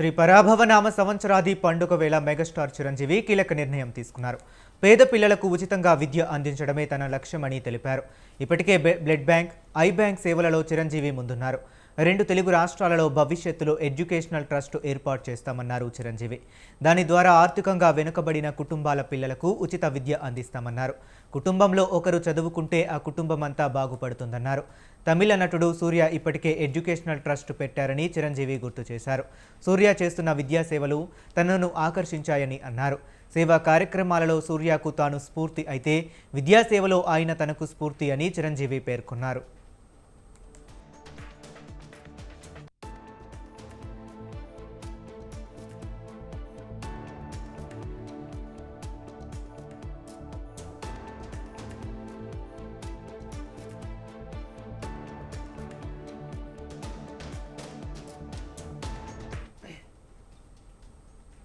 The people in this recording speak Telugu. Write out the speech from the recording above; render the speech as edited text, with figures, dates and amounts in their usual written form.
శ్రీ పరాభవనామ సంవత్సరాది పండుగ వేళ మెగాస్టార్ చిరంజీవి కీలక నిర్ణయం తీసుకున్నారు. పేద పిల్లలకు ఉచితంగా విద్య అందించడమే తన లక్ష్యమని తెలిపారు. ఇప్పటికే బ్లడ్ బ్యాంక్, ఐ బ్యాంక్ సేవలలో చిరంజీవి ముందున్నారు. 2 తెలుగు రాష్ట్రాలలో భవిష్యత్తులో ఎడ్యుకేషనల్ ట్రస్ట్ ఏర్పాటు చేస్తామన్నారు చిరంజీవి. దాని ద్వారా ఆర్థికంగా వెనుకబడిన కుటుంబాల పిల్లలకు ఉచిత విద్య అందిస్తామన్నారు. కుటుంబంలో ఒకరు చదువుకుంటే ఆ కుటుంబం అంతా బాగుపడుతుందన్నారు. తమిళ నటుడు సూర్య ఇప్పటికే ఎడ్యుకేషనల్ ట్రస్ట్ పెట్టారని చిరంజీవి గుర్తు చేశారు. సూర్య చేస్తున్న విద్యా సేవలు తనను ఆకర్షించాయని అన్నారు. సేవా కార్యక్రమాలలో సూర్యకు తాను స్ఫూర్తి అయితే విద్యా సేవలో ఆయన తనకు స్ఫూర్తి అని చిరంజీవి పేర్కొన్నారు.